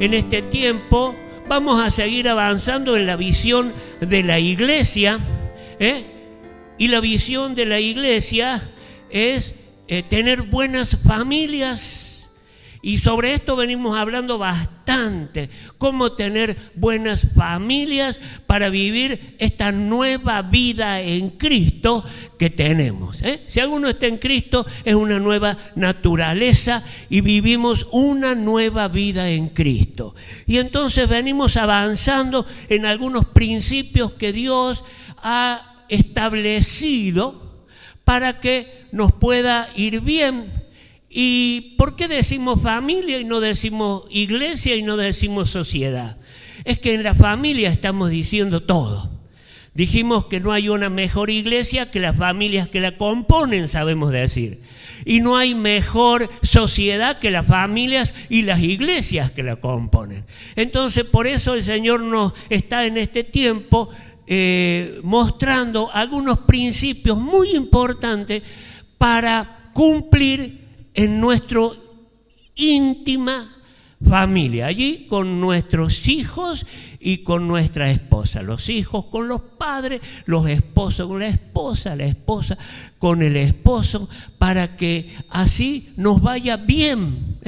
en este tiempo vamos a seguir avanzando en la visión de la iglesia, y la visión de la iglesia es tener buenas familias. Y sobre esto venimos hablando bastante, cómo tener buenas familias para vivir esta nueva vida en Cristo que tenemos. Si alguno está en Cristo, es una nueva naturaleza y vivimos una nueva vida en Cristo. Y entonces venimos avanzando en algunos principios que Dios ha establecido para que nos pueda ir bien. ¿Y por qué decimos familia y no decimos iglesia y no decimos sociedad? Es que en la familia estamos diciendo todo. Dijimos que no hay una mejor iglesia que las familias que la componen, sabemos decir. Y no hay mejor sociedad que las familias y las iglesias que la componen. Entonces, por eso el Señor nos está en este tiempo mostrando algunos principios muy importantes para cumplir en nuestra íntima familia, allí con nuestros hijos y con nuestra esposa, los hijos con los padres, los esposos con la esposa con el esposo, para que así nos vaya bien.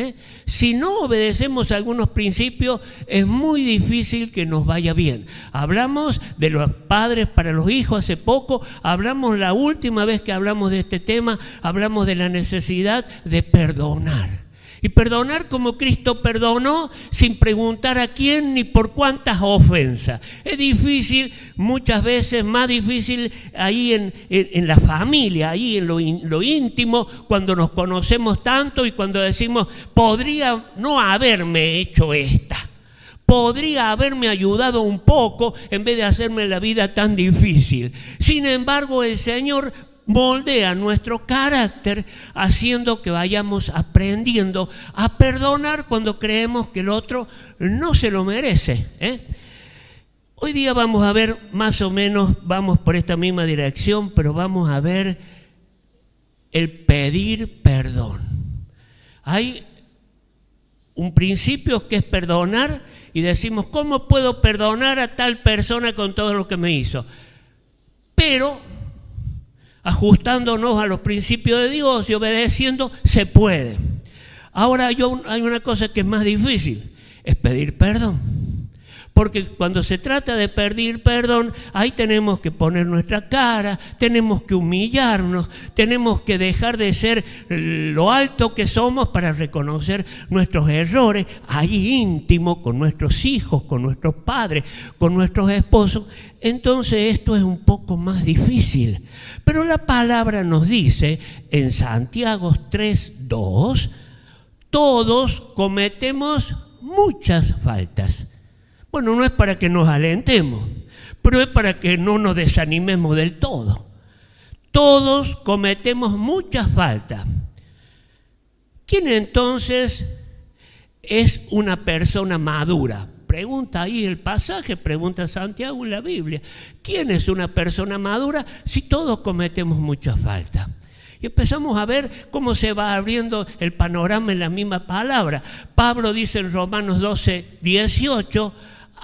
Si no obedecemos algunos principios, es muy difícil que nos vaya bien. Hablamos de los padres para los hijos hace poco, hablamos la última vez que hablamos de este tema, hablamos de la necesidad de perdonar. Y perdonar como Cristo perdonó, sin preguntar a quién ni por cuántas ofensas. Es difícil, muchas veces más difícil ahí en la familia, ahí en lo íntimo, cuando nos conocemos tanto y cuando decimos, podría no haberme hecho esta. Podría haberme ayudado un poco en vez de hacerme la vida tan difícil. Sin embargo, el Señor moldea nuestro carácter haciendo que vayamos aprendiendo a perdonar cuando creemos que el otro no se lo merece. Hoy día vamos a ver, más o menos, vamos por esta misma dirección, pero vamos a ver el pedir perdón. Hay un principio que es perdonar y decimos, ¿cómo puedo perdonar a tal persona con todo lo que me hizo? Pero ajustándonos a los principios de Dios y obedeciendo, se puede. Ahora hay una cosa que es más difícil, es pedir perdón. Porque cuando se trata de pedir perdón, ahí tenemos que poner nuestra cara, tenemos que humillarnos, tenemos que dejar de ser lo alto que somos para reconocer nuestros errores, ahí íntimo, con nuestros hijos, con nuestros padres, con nuestros esposos. Entonces esto es un poco más difícil. Pero la palabra nos dice en Santiago 3:2, todos cometemos muchas faltas. Bueno, no es para que nos alentemos, pero es para que no nos desanimemos del todo. Todos cometemos muchas faltas. ¿Quién entonces es una persona madura? Pregunta ahí el pasaje, pregunta Santiago en la Biblia. ¿Quién es una persona madura si todos cometemos muchas faltas? Y empezamos a ver cómo se va abriendo el panorama en la misma palabra. Pablo dice en Romanos 12:18,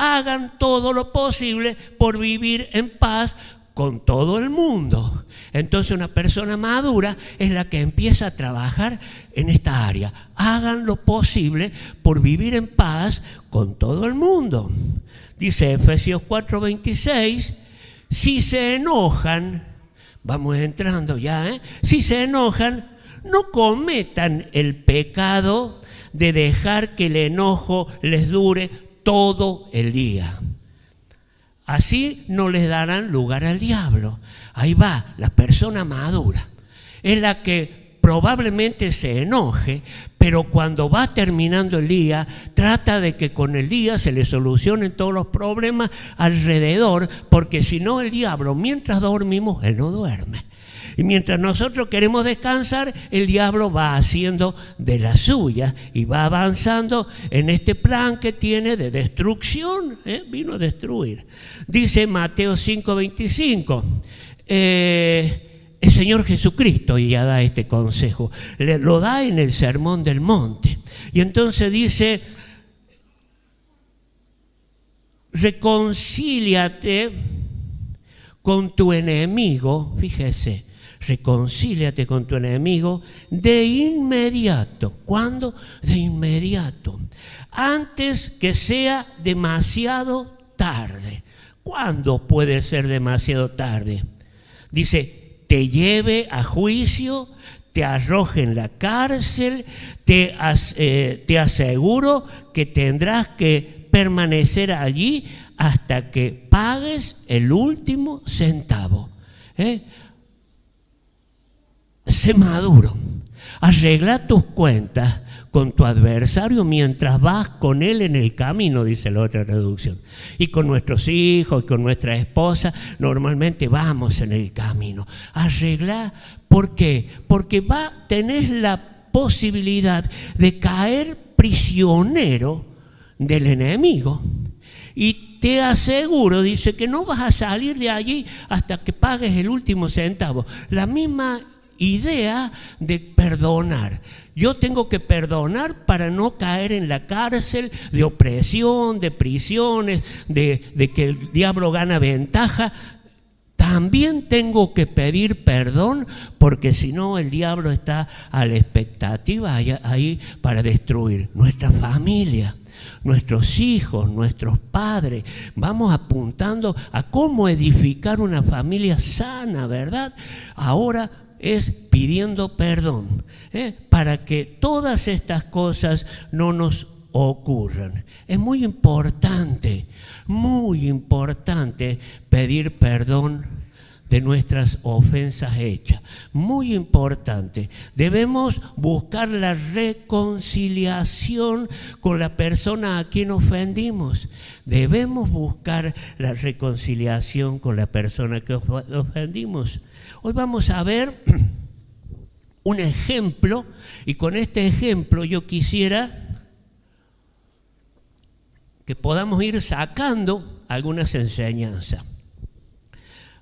hagan todo lo posible por vivir en paz con todo el mundo. Entonces una persona madura es la que empieza a trabajar en esta área. Hagan lo posible por vivir en paz con todo el mundo. Dice Efesios 4:26, si se enojan, vamos entrando ya, si se enojan, no cometan el pecado de dejar que el enojo les dure todo el día. Así no les darán lugar al diablo. Ahí va, la persona madura es la que probablemente se enoje, pero cuando va terminando el día, trata de que con el día se le solucionen todos los problemas alrededor, porque si no el diablo, mientras dormimos, él no duerme. Y mientras nosotros queremos descansar, el diablo va haciendo de la suya y va avanzando en este plan que tiene de destrucción. Vino a destruir. Dice Mateo 5:25. El Señor Jesucristo ya da este consejo. Lo da en el Sermón del Monte. Y entonces dice, reconcíliate con tu enemigo, fíjese, reconcíliate con tu enemigo de inmediato. ¿Cuándo? De inmediato. Antes que sea demasiado tarde. ¿Cuándo puede ser demasiado tarde? Dice, te lleve a juicio, te arroje en la cárcel, te aseguro que tendrás que permanecer allí hasta que pagues el último centavo. Sé maduro, arregla tus cuentas con tu adversario mientras vas con él en el camino, dice la otra traducción. Y con nuestros hijos, con nuestra esposa, normalmente vamos en el camino. Arregla, ¿por qué? Porque tenés la posibilidad de caer prisionero del enemigo. Y te aseguro, dice, que no vas a salir de allí hasta que pagues el último centavo. La misma idea de perdonar. Yo tengo que perdonar para no caer en la cárcel de opresión, de prisiones, de que el diablo gana ventaja. También tengo que pedir perdón porque si no el diablo está a la expectativa ahí para destruir nuestra familia, nuestros hijos, nuestros padres. Vamos apuntando a cómo edificar una familia sana, ¿verdad? Ahora es pidiendo perdón, para que todas estas cosas no nos ocurran. Es muy importante pedir perdón de nuestras ofensas hechas. Muy importante. Debemos buscar la reconciliación con la persona a quien ofendimos. Debemos buscar la reconciliación con la persona que ofendimos. Hoy vamos a ver un ejemplo, y con este ejemplo yo quisiera que podamos ir sacando algunas enseñanzas.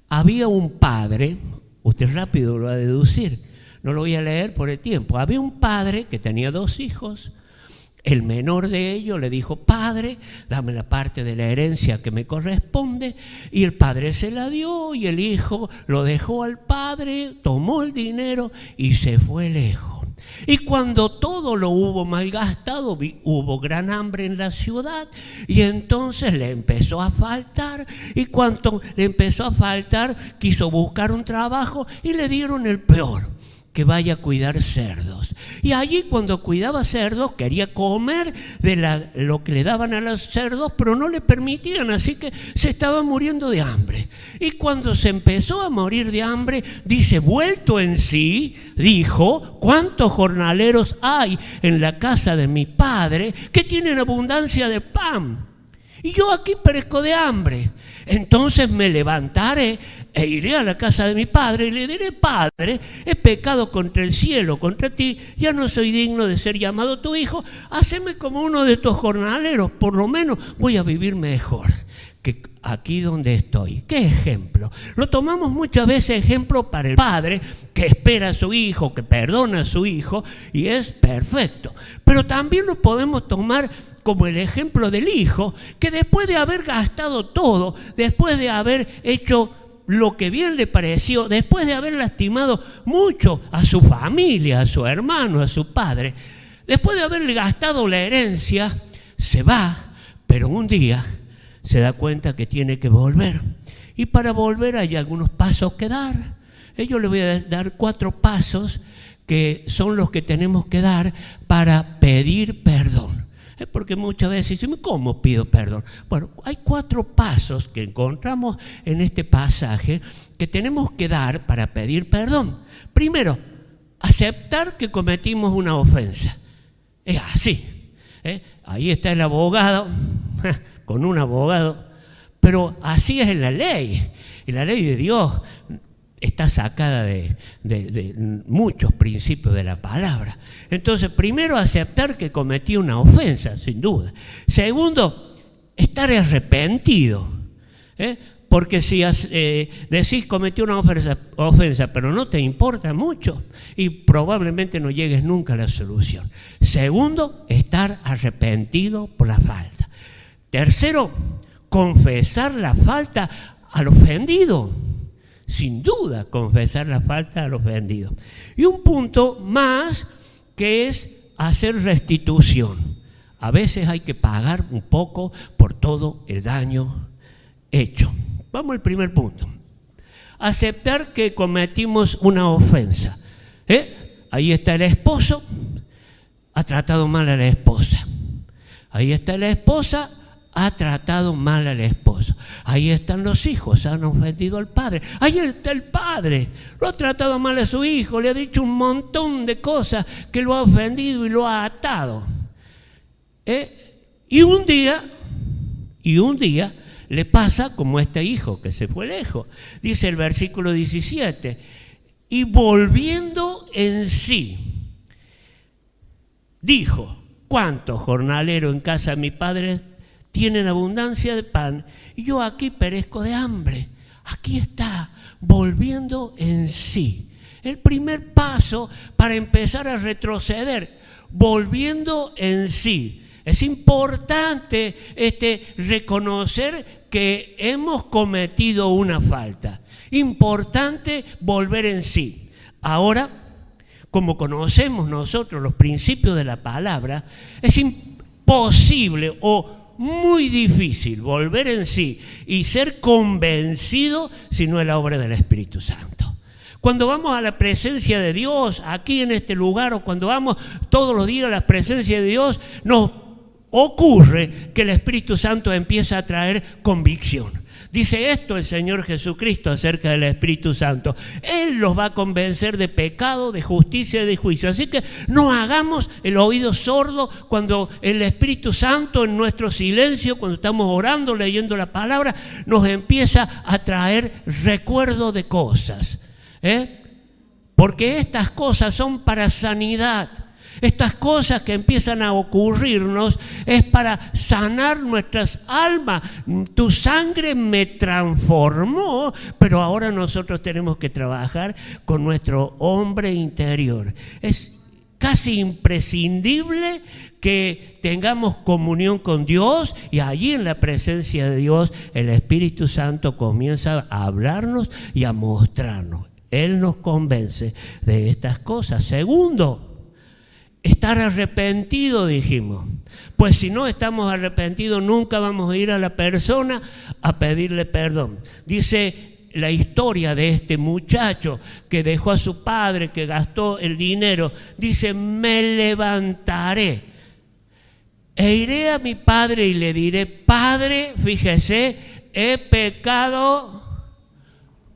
Había un padre, usted rápido lo va a deducir, no lo voy a leer por el tiempo. Había un padre que tenía 2 hijos. El menor de ellos le dijo: padre, dame la parte de la herencia que me corresponde. Y el padre se la dio y el hijo lo dejó al padre, tomó el dinero y se fue lejos. Y cuando todo lo hubo malgastado, hubo gran hambre en la ciudad y entonces le empezó a faltar. Y cuando le empezó a faltar, quiso buscar un trabajo y le dieron el peor: que vaya a cuidar cerdos. Y allí, cuando cuidaba cerdos, quería comer de lo que le daban a los cerdos, pero no le permitían, así que se estaba muriendo de hambre. Y cuando se empezó a morir de hambre, dice, vuelto en sí, dijo: ¿cuántos jornaleros hay en la casa de mi padre que tienen abundancia de pan? Y yo aquí perezco de hambre. Entonces me levantaré e iré a la casa de mi padre y le diré: Padre, he pecado contra el cielo, contra ti, ya no soy digno de ser llamado tu hijo. Haceme como uno de estos jornaleros, por lo menos voy a vivir mejor que aquí donde estoy. ¿Qué ejemplo? Lo tomamos muchas veces ejemplo para el padre que espera a su hijo, que perdona a su hijo y es perfecto. Pero también lo podemos tomar como el ejemplo del hijo que después de haber gastado todo, después de haber hecho lo que bien le pareció, después de haber lastimado mucho a su familia, a su hermano, a su padre, después de haberle gastado la herencia, se va, pero un día se da cuenta que tiene que volver. Y para volver hay algunos pasos que dar. Yo le voy a dar 4 pasos que son los que tenemos que dar para pedir perdón. Porque muchas veces dicen: ¿cómo pido perdón? Bueno, hay 4 pasos que encontramos en este pasaje que tenemos que dar para pedir perdón. Primero, aceptar que cometimos una ofensa. Es así. Ahí está el abogado, con un abogado, pero así es en la ley. Y la ley de Dios está sacada de muchos principios de la palabra. Entonces, primero, aceptar que cometí una ofensa, sin duda. Segundo, estar arrepentido. Porque si decís cometí una ofensa, pero no te importa mucho, y probablemente no llegues nunca a la solución. Segundo, estar arrepentido por la falta. Tercero, confesar la falta al ofendido. Sin duda, confesar la falta al ofendido. Y un punto más que es hacer restitución. A veces hay que pagar un poco por todo el daño hecho. Vamos al primer punto. Aceptar que cometimos una ofensa. Ahí está el esposo, ha tratado mal a la esposa. Ahí está la esposa, ha tratado mal al esposo. Ahí están los hijos, han ofendido al padre. Ahí está el padre, lo ha tratado mal a su hijo, le ha dicho un montón de cosas que lo ha ofendido y lo ha atado. Y un día le pasa como a este hijo que se fue lejos. Dice el versículo 17, y volviendo en sí, dijo: ¿cuántos jornaleros en casa de mi padre tienen abundancia de pan y yo aquí perezco de hambre? Aquí está, volviendo en sí. El primer paso para empezar a retroceder, volviendo en sí. Es importante reconocer que hemos cometido una falta. Importante volver en sí. Ahora, como conocemos nosotros los principios de la palabra, es imposible o muy difícil volver en sí y ser convencido si no es la obra del Espíritu Santo. Cuando vamos a la presencia de Dios, aquí en este lugar, o cuando vamos todos los días a la presencia de Dios, nos ocurre que el Espíritu Santo empieza a traer convicción. Dice esto el Señor Jesucristo acerca del Espíritu Santo. Él los va a convencer de pecado, de justicia y de juicio. Así que no hagamos el oído sordo cuando el Espíritu Santo en nuestro silencio, cuando estamos orando, leyendo la palabra, nos empieza a traer recuerdo de cosas. Porque estas cosas son para sanidad. Estas cosas que empiezan a ocurrirnos es para sanar nuestras almas. Tu sangre me transformó, pero ahora nosotros tenemos que trabajar con nuestro hombre interior. Es casi imprescindible que tengamos comunión con Dios y allí en la presencia de Dios el Espíritu Santo comienza a hablarnos y a mostrarnos. Él nos convence de estas cosas. Segundo, estar arrepentido, dijimos. Pues si no estamos arrepentidos, nunca vamos a ir a la persona a pedirle perdón. Dice la historia de este muchacho que dejó a su padre, que gastó el dinero. Dice: me levantaré e iré a mi padre y le diré: Padre, fíjese, he pecado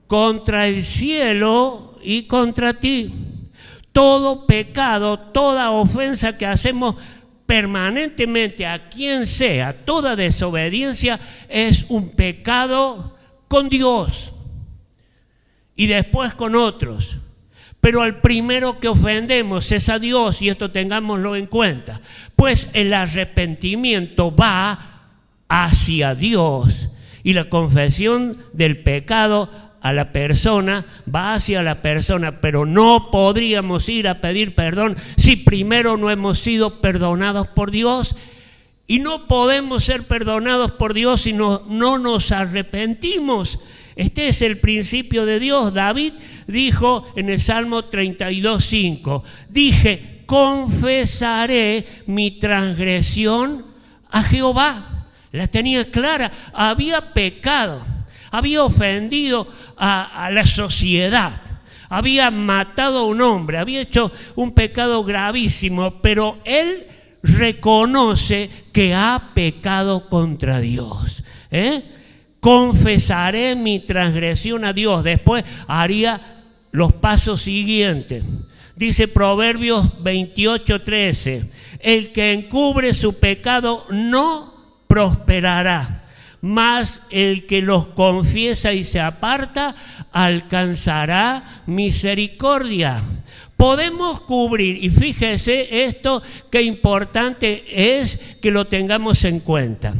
contra el cielo y contra ti. Todo pecado, toda ofensa que hacemos permanentemente a quien sea, toda desobediencia es un pecado con Dios y después con otros. Pero al primero que ofendemos es a Dios, y esto tengámoslo en cuenta. Pues el arrepentimiento va hacia Dios y la confesión del pecado a la persona va hacia la persona, pero no podríamos ir a pedir perdón si primero no hemos sido perdonados por Dios, y no podemos ser perdonados por Dios si no nos arrepentimos. Este es el principio de Dios. David dijo en el Salmo 32:5, dije: confesaré mi transgresión a Jehová. La tenía clara, había pecado. Había ofendido a la sociedad, había matado a un hombre, había hecho un pecado gravísimo, pero él reconoce que ha pecado contra Dios. Confesaré mi transgresión a Dios. Después haría los pasos siguientes. Dice Proverbios 28:13, el que encubre su pecado no prosperará, mas el que los confiesa y se aparta alcanzará misericordia. Podemos cubrir, y fíjese esto, qué importante es que lo tengamos en cuenta.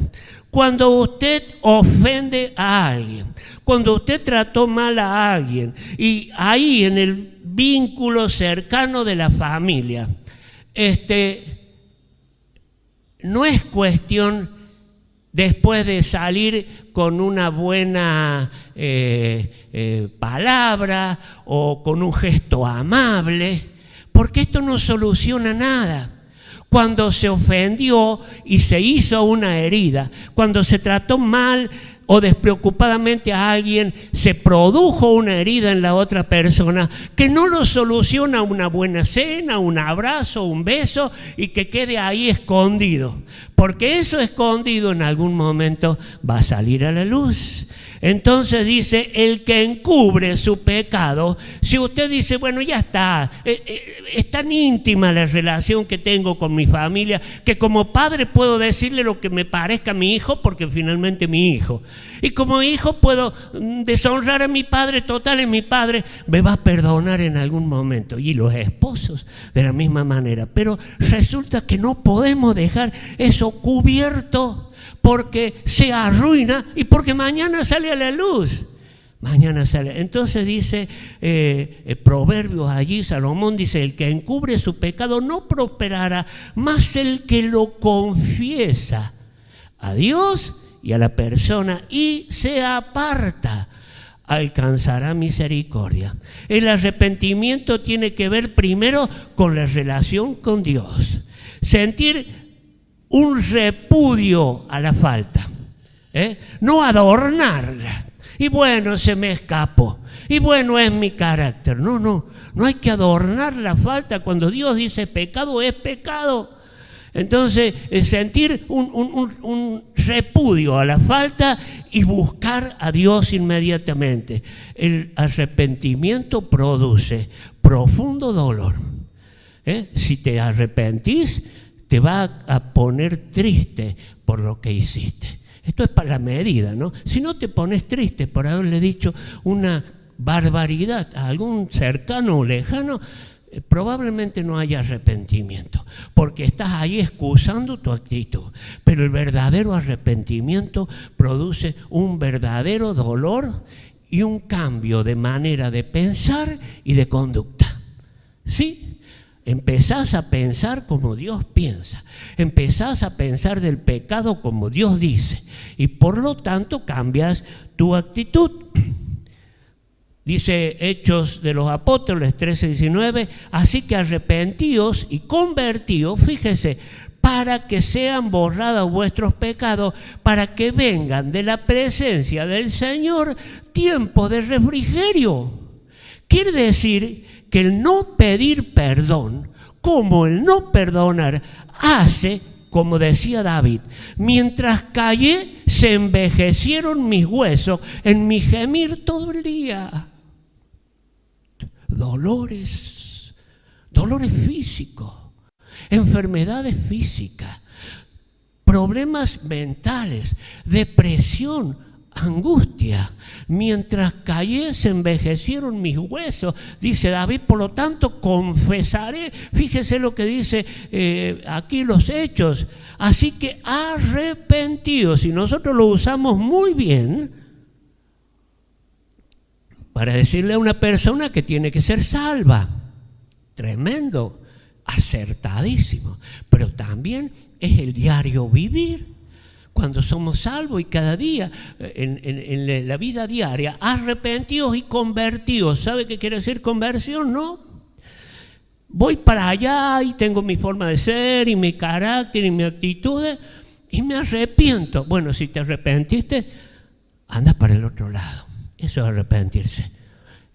Cuando usted ofende a alguien, cuando usted trató mal a alguien, y ahí en el vínculo cercano de la familia, no es cuestión después de salir con una buena palabra o con un gesto amable, porque esto no soluciona nada. Cuando se ofendió y se hizo una herida, cuando se trató mal o despreocupadamente a alguien, se produjo una herida en la otra persona que no lo soluciona una buena cena, un abrazo, un beso y que quede ahí escondido. Porque eso escondido en algún momento va a salir a la luz. Entonces dice, el que encubre su pecado, si usted dice, bueno, ya está, es tan íntima la relación que tengo con mi familia, que como padre puedo decirle lo que me parezca a mi hijo, porque finalmente es mi hijo. Y como hijo puedo deshonrar a mi padre, total, es mi padre, me va a perdonar en algún momento. Y los esposos de la misma manera. Pero resulta que no podemos dejar eso cubierto, porque se arruina y porque mañana sale a la luz. Mañana sale. Entonces dice Proverbios allí, Salomón dice, el que encubre su pecado no prosperará, más el que lo confiesa a Dios y a la persona y se aparta, alcanzará misericordia. El arrepentimiento tiene que ver primero con la relación con Dios. Sentir un repudio a la falta, no adornarla. Y bueno, se me escapó. Y bueno, es mi carácter. No hay que adornar la falta. Cuando Dios dice pecado, es pecado. Entonces, sentir un repudio a la falta y buscar a Dios inmediatamente. El arrepentimiento produce profundo dolor. Si te arrepentís, te va a poner triste por lo que hiciste. Esto es para la medida, ¿no? Si no te pones triste por haberle dicho una barbaridad a algún cercano o lejano, probablemente no haya arrepentimiento, porque estás ahí excusando tu actitud. Pero el verdadero arrepentimiento produce un verdadero dolor y un cambio de manera de pensar y de conducta. ¿Sí? Empezás a pensar como Dios piensa, empezás a pensar del pecado como Dios dice y por lo tanto cambias tu actitud. Dice Hechos de los Apóstoles 13:19, así que arrepentíos y convertíos, fíjese, para que sean borrados vuestros pecados, para que vengan de la presencia del Señor tiempo de refrigerio. Quiere decir que el no pedir perdón, como el no perdonar, hace, como decía David, mientras callé se envejecieron mis huesos en mi gemir todo el día. Dolores físicos, enfermedades físicas, problemas mentales, depresión, angustia. Mientras callé se envejecieron mis huesos, dice David, por lo tanto confesaré. Fíjese lo que dice aquí los Hechos. Así que arrepentidos, si nosotros lo usamos muy bien para decirle a una persona que tiene que ser salva, tremendo, acertadísimo, pero también es el diario vivir. Cuando somos salvos y cada día, en la vida diaria, arrepentidos y convertidos. ¿Sabe qué quiere decir conversión? No. Voy para allá y tengo mi forma de ser y mi carácter y mi actitud y me arrepiento. Bueno, si te arrepentiste, anda para el otro lado. Eso es arrepentirse.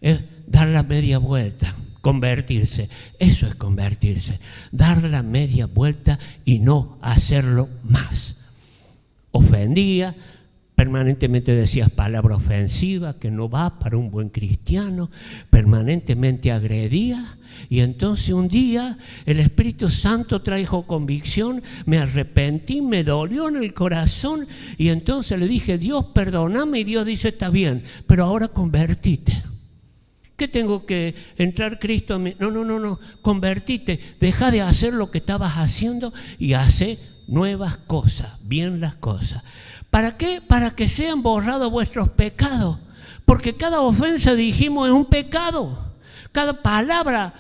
Es dar la media vuelta. Convertirse. Eso es convertirse. Dar la media vuelta y no hacerlo más. Ofendía, permanentemente decías palabra ofensiva que no va para un buen cristiano, permanentemente agredía y entonces un día el Espíritu Santo trajo convicción, me arrepentí, me dolió en el corazón y entonces le dije, Dios perdóname, y Dios dice, está bien, pero ahora convertite. ¿Qué tengo que entrar Cristo a mí? No, convertite, deja de hacer lo que estabas haciendo y hace nuevas cosas, bien las cosas. ¿Para qué? Para que sean borrados vuestros pecados. Porque cada ofensa, dijimos, es un pecado. Cada palabra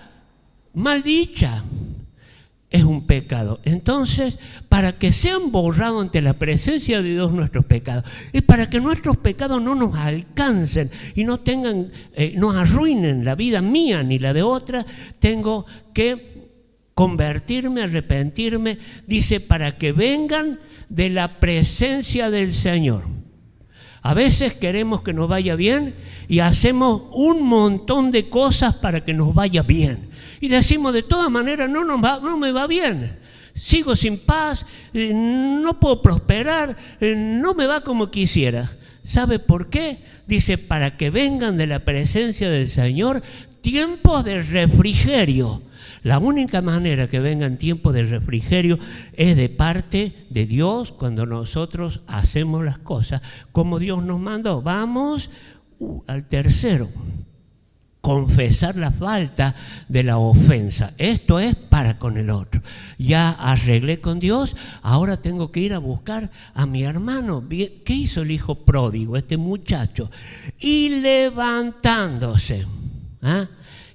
mal dicha es un pecado. Entonces, para que sean borrados ante la presencia de Dios nuestros pecados, y para que nuestros pecados no nos alcancen y no tengan, nos arruinen la vida mía ni la de otra, tengo que convertirme, arrepentirme, dice, para que vengan de la presencia del Señor. A veces queremos que nos vaya bien y hacemos un montón de cosas para que nos vaya bien. Y decimos, de todas maneras, no me va bien. Sigo sin paz, no puedo prosperar, no me va como quisiera. ¿Sabe por qué? Dice, para que vengan de la presencia del Señor tiempos de refrigerio. La única manera que vengan tiempos de refrigerio es de parte de Dios cuando nosotros hacemos las cosas como Dios nos mandó. Vamos al tercero. Confesar la falta de la ofensa. Esto es para con el otro. Ya arreglé con Dios, ahora tengo que ir a buscar a mi hermano. ¿Qué hizo el hijo pródigo, este muchacho? Y levantándose,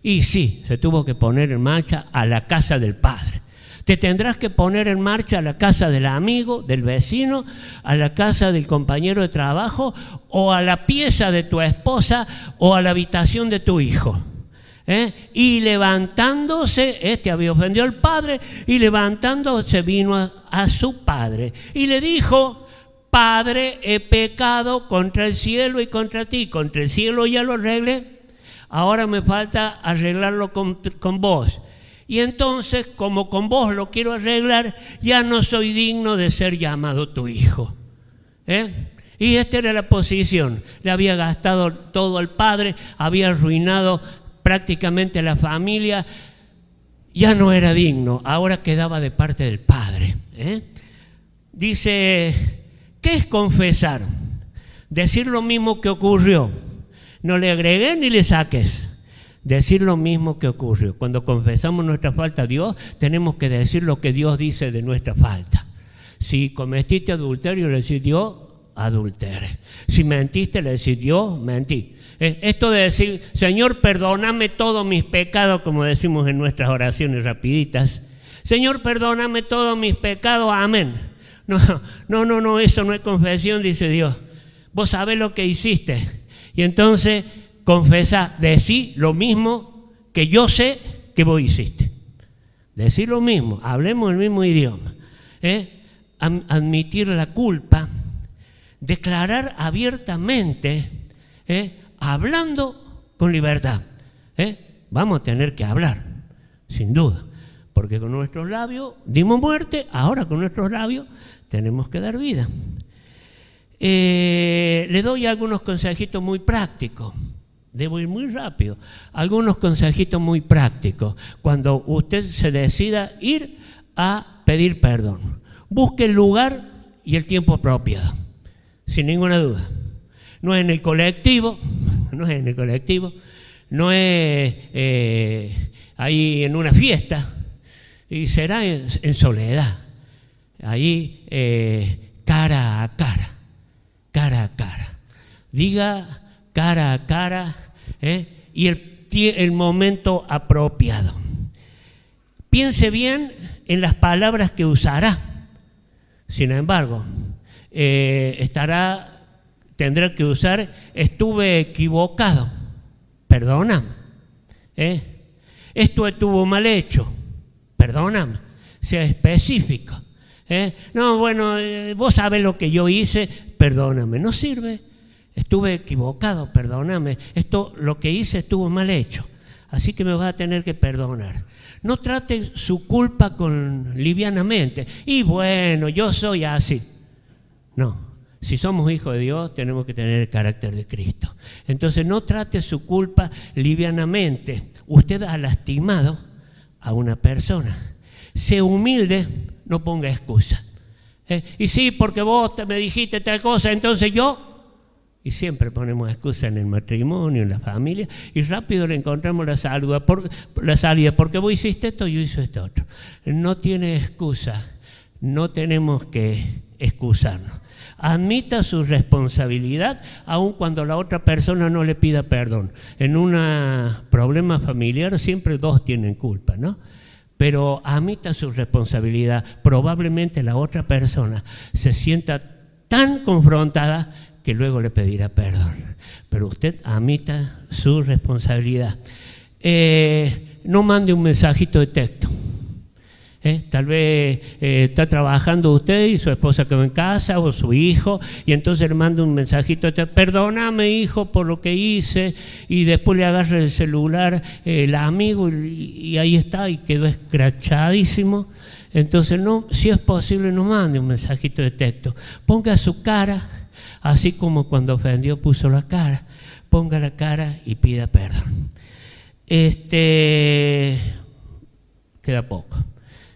y sí, se tuvo que poner en marcha a la casa del padre. Te tendrás que poner en marcha a la casa del amigo, del vecino, a la casa del compañero de trabajo, o a la pieza de tu esposa, o a la habitación de tu hijo. Y levantándose, este había ofendido al padre, y levantándose vino a su padre. Y le dijo, Padre, he pecado contra el cielo y contra ti. Contra el cielo ya lo arreglé, ahora me falta arreglarlo con vos. Y entonces, como con vos lo quiero arreglar, ya no soy digno de ser llamado tu hijo. Y esta era la posición. Le había gastado todo al padre, había arruinado prácticamente la familia. Ya no era digno, ahora quedaba de parte del padre. Dice, ¿qué es confesar? Decir lo mismo que ocurrió. No le agregué ni le saques. Decir lo mismo que ocurrió. Cuando confesamos nuestra falta a Dios, tenemos que decir lo que Dios dice de nuestra falta. Si cometiste adulterio, le decís Dios, adulteré. Si mentiste, le decís Dios, mentí. Esto de decir, Señor, perdóname todos mis pecados, como decimos en nuestras oraciones rapiditas. Señor, perdóname todos mis pecados, amén. No, eso no es confesión, dice Dios. Vos sabés lo que hiciste. Y entonces confesá, decí lo mismo que yo sé que vos hiciste. Decir lo mismo, hablemos el mismo idioma. Admitir la culpa, declarar abiertamente, hablando con libertad. Vamos a tener que hablar, sin duda, porque con nuestros labios dimos muerte, ahora con nuestros labios tenemos que dar vida. Le doy algunos consejitos muy prácticos. Debo ir muy rápido. Algunos consejitos muy prácticos. Cuando usted se decida ir a pedir perdón, busque el lugar y el tiempo apropiado, sin ninguna duda. No es en el colectivo, no es ahí en una fiesta, y será en soledad, ahí cara a cara. Diga cara a cara, y el momento apropiado. Piense bien en las palabras que usará. Sin embargo, tendrá que usar, estuve equivocado, perdóname. Esto estuvo mal hecho, perdóname. Sea específico. No, bueno, vos sabés lo que yo hice, perdóname. No sirve. Estuve equivocado, perdóname. Lo que hice estuvo mal hecho, así que me vas a tener que perdonar. No trate su culpa livianamente. Y bueno, yo soy así. No, si somos hijos de Dios, tenemos que tener el carácter de Cristo. Entonces, no trate su culpa livianamente. Usted ha lastimado a una persona. Sea humilde, no ponga excusa. Y sí, porque vos me dijiste tal cosa, entonces yo... Y siempre ponemos excusas en el matrimonio, en la familia, y rápido le encontramos la salida, porque vos hiciste esto, yo hice esto otro. No tiene excusa, no tenemos que excusarnos. Admita su responsabilidad, aun cuando la otra persona no le pida perdón. En un problema familiar siempre dos tienen culpa, ¿no? pero admita su responsabilidad. Probablemente la otra persona se sienta tan confrontada que luego le pedirá perdón. Pero usted admita su responsabilidad. No mande un mensajito de texto. Tal vez está trabajando usted y su esposa quedó en casa o su hijo y entonces le manda un mensajito de texto: perdóname, hijo, por lo que hice, y después le agarra el celular el amigo y ahí está, y quedó escrachadísimo. Entonces, no, si es posible, no mande un mensajito de texto. Ponga su cara, así como cuando ofendió puso la cara. Ponga la cara y pida perdón. Queda poco.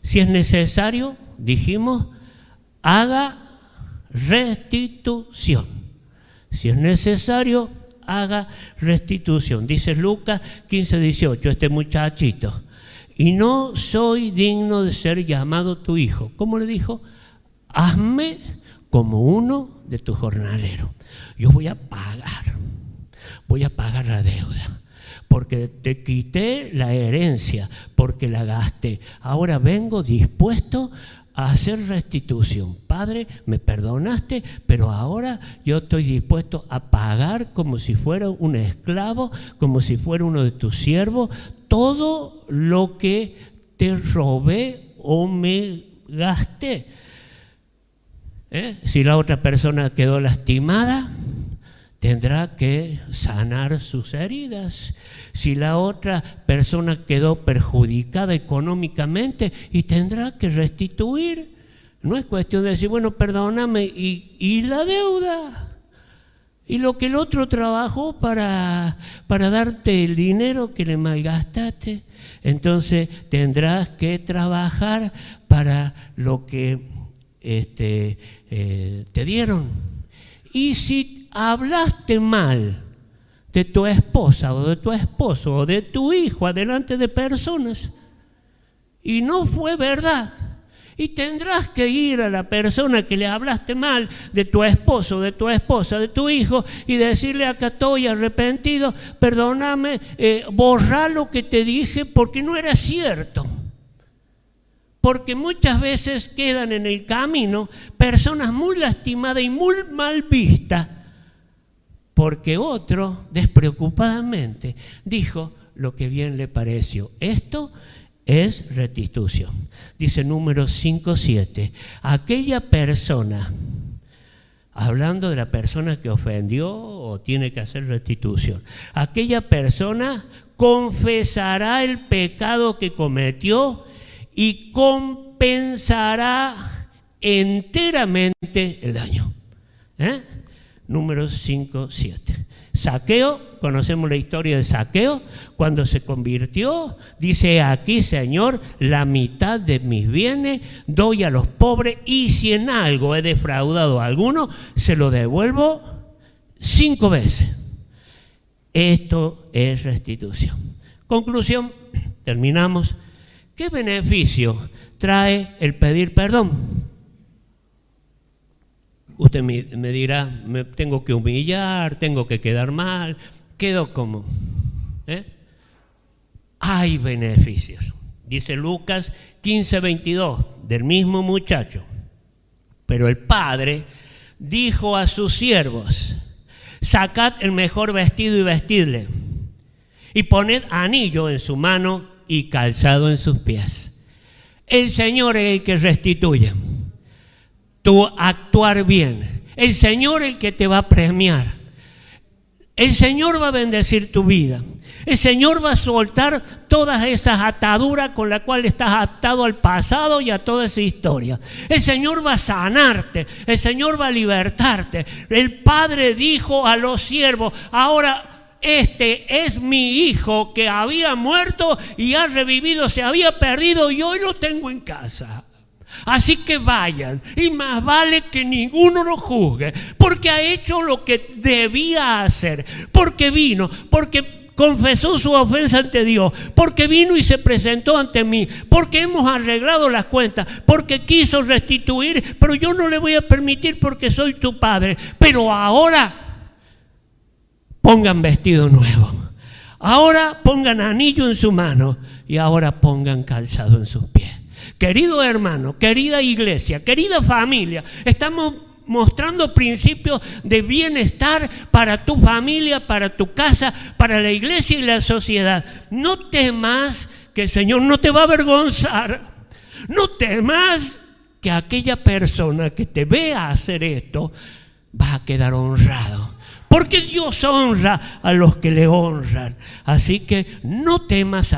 Si es necesario, dijimos, haga restitución. Si es necesario, haga restitución. Dice Lucas 15:18, este muchachito: y no soy digno de ser llamado tu hijo. ¿Cómo le dijo? Hazme como uno de tus jornaleros. Yo voy a pagar la deuda, porque te quité la herencia, porque la gasté. Ahora vengo dispuesto a hacer restitución. Padre, me perdonaste, pero ahora yo estoy dispuesto a pagar como si fuera un esclavo, como si fuera uno de tus siervos, todo lo que te robé o me gasté. Si la otra persona quedó lastimada, tendrá que sanar sus heridas. Si la otra persona quedó perjudicada económicamente, y tendrá que restituir. No es cuestión de decir, bueno, perdóname, y la deuda. Y lo que el otro trabajó para darte el dinero que le malgastaste. Entonces tendrás que trabajar para lo que te dieron. Y si hablaste mal de tu esposa o de tu esposo o de tu hijo delante de personas y no fue verdad, y tendrás que ir a la persona que le hablaste mal de tu esposo, de tu esposa, de tu hijo, y decirle: acá estoy arrepentido, perdóname, borra lo que te dije porque no era cierto. Porque muchas veces quedan en el camino personas muy lastimadas y muy mal vistas, porque otro despreocupadamente dijo lo que bien le pareció. Esto es restitución. Dice Números 5:7. Aquella persona, hablando de la persona que ofendió o tiene que hacer restitución, aquella persona confesará el pecado que cometió y compensará enteramente el daño. Números 5:7. Zaqueo, conocemos la historia de Zaqueo, cuando se convirtió, dice: aquí, Señor, la mitad de mis bienes doy a los pobres, y si en algo he defraudado a alguno, se lo devuelvo 5 veces. Esto es restitución. Conclusión, terminamos. ¿Qué beneficio trae el pedir perdón? Usted me dirá: me tengo que humillar, tengo que quedar mal, quedo como. Hay beneficios. Dice Lucas 15:22, del mismo muchacho: pero el padre dijo a sus siervos: sacad el mejor vestido y vestidle, y poned anillo en su mano y calzado en sus pies. El Señor es el que restituye tu actuar bien. El Señor es el que te va a premiar. El Señor va a bendecir tu vida. El Señor va a soltar todas esas ataduras con las cuales estás atado al pasado y a toda esa historia. El Señor va a sanarte. El Señor va a libertarte. El Padre dijo a los siervos: ahora este es mi hijo que había muerto y ha revivido, se había perdido y hoy lo tengo en casa. Así que vayan, y más vale que ninguno lo juzgue, porque ha hecho lo que debía hacer, porque vino, porque confesó su ofensa ante Dios, porque vino y se presentó ante mí, porque hemos arreglado las cuentas, porque quiso restituir, pero yo no le voy a permitir porque soy tu padre. Pero ahora pongan vestido nuevo, ahora pongan anillo en su mano y ahora pongan calzado en sus pies. Querido hermano, querida iglesia, querida familia, estamos mostrando principios de bienestar para tu familia, para tu casa, para la iglesia y la sociedad. No temas que el Señor no te va a avergonzar. No temas que aquella persona que te vea hacer esto va a quedar honrado. Porque Dios honra a los que le honran. Así que no temas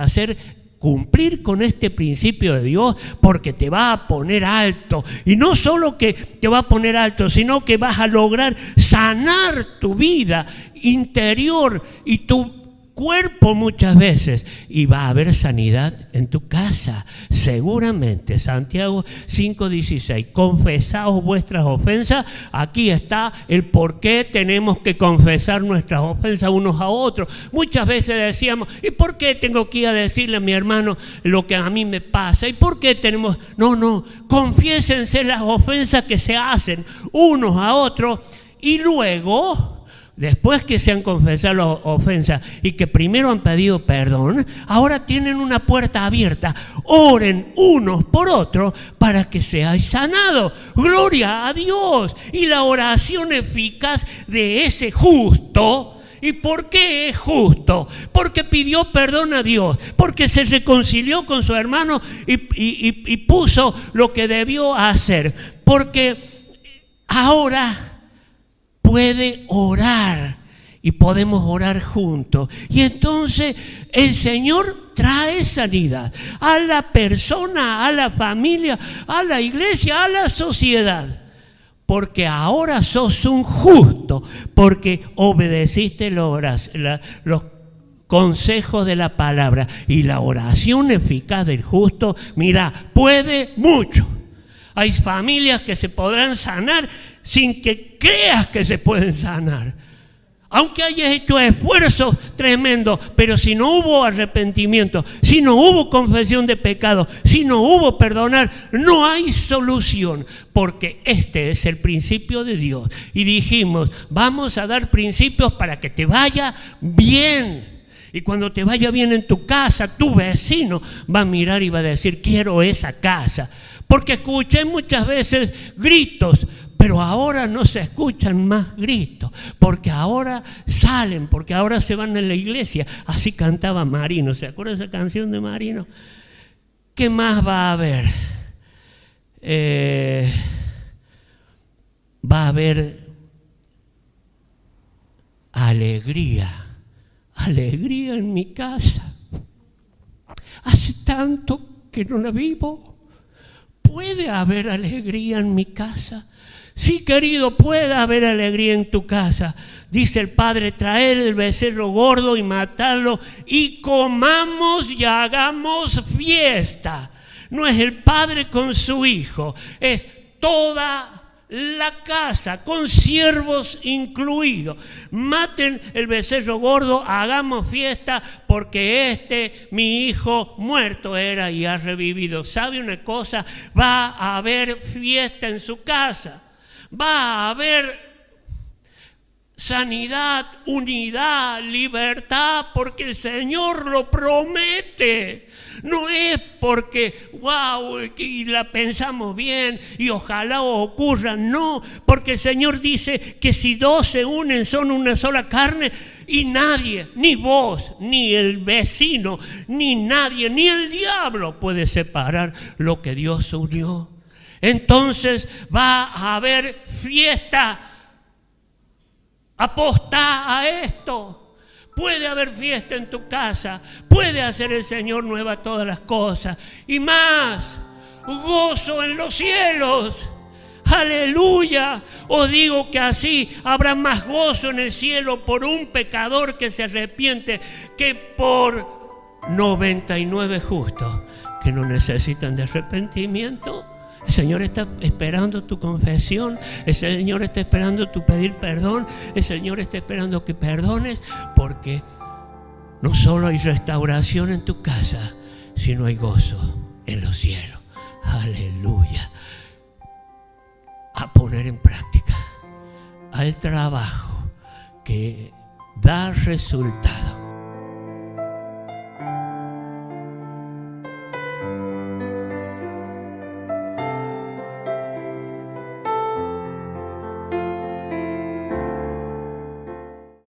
cumplir con este principio de Dios, porque te va a poner alto. Y no solo que te va a poner alto, sino que vas a lograr sanar tu vida interior y tu cuerpo muchas veces, y va a haber sanidad en tu casa, seguramente. Santiago 5:16, confesaos vuestras ofensas. Aquí está el por qué tenemos que confesar nuestras ofensas unos a otros. Muchas veces decíamos, ¿y por qué tengo que ir a decirle a mi hermano lo que a mí me pasa? ¿Y por qué tenemos? No, confiésense las ofensas que se hacen unos a otros, y luego, después que se han confesado las ofensas y que primero han pedido perdón, ahora tienen una puerta abierta. Oren unos por otros para que seáis sanados. ¡Gloria a Dios! Y la oración eficaz de ese justo. ¿Y por qué es justo? Porque pidió perdón a Dios, porque se reconcilió con su hermano y puso lo que debió hacer. Porque ahora puede orar y podemos orar juntos. Y entonces el Señor trae sanidad a la persona, a la familia, a la iglesia, a la sociedad. Porque ahora sos un justo, porque obedeciste los consejos de la palabra. Y la oración eficaz del justo, mira, puede mucho. Hay familias que se podrán sanar sin que creas que se pueden sanar. Aunque hayas hecho esfuerzos tremendos, pero si no hubo arrepentimiento, si no hubo confesión de pecado, si no hubo perdonar, no hay solución. Porque este es el principio de Dios. Y dijimos, vamos a dar principios para que te vaya bien. Y cuando te vaya bien en tu casa, tu vecino va a mirar y va a decir, quiero esa casa. Porque escuché muchas veces gritos, pero ahora no se escuchan más gritos, porque ahora salen, porque ahora se van a la iglesia. Así cantaba Marino, ¿se acuerdan de esa canción de Marino? ¿Qué más va a haber? Va a haber alegría en mi casa. Hace tanto que no la vivo. ¿Puede haber alegría en mi casa? Sí, querido, puede haber alegría en tu casa. Dice el Padre, traer el becerro gordo y matarlo y comamos y hagamos fiesta. No es el Padre con su Hijo, es toda la casa, con siervos incluidos. Maten el becerro gordo, hagamos fiesta, porque mi hijo muerto era y ha revivido. ¿Sabe una cosa? Va a haber fiesta en su casa. Va a haber sanidad, unidad, libertad, porque el Señor lo promete. No es porque, wow, y la pensamos bien y ojalá ocurra. No, porque el Señor dice que si dos se unen son una sola carne, y nadie, ni vos, ni el vecino, ni nadie, ni el diablo puede separar lo que Dios unió. Entonces va a haber fiesta. Apostá a esto. Puede haber fiesta en tu casa. Puede hacer el Señor nueva todas las cosas. Y más, gozo en los cielos. Aleluya. Os digo que así habrá más gozo en el cielo por un pecador que se arrepiente que por 99 justos que no necesitan de arrepentimiento. El Señor está esperando tu confesión. El Señor está esperando tu pedir perdón. El Señor está esperando que perdones, porque no solo hay restauración en tu casa, sino hay gozo en los cielos. Aleluya. A poner en práctica al trabajo que da resultado.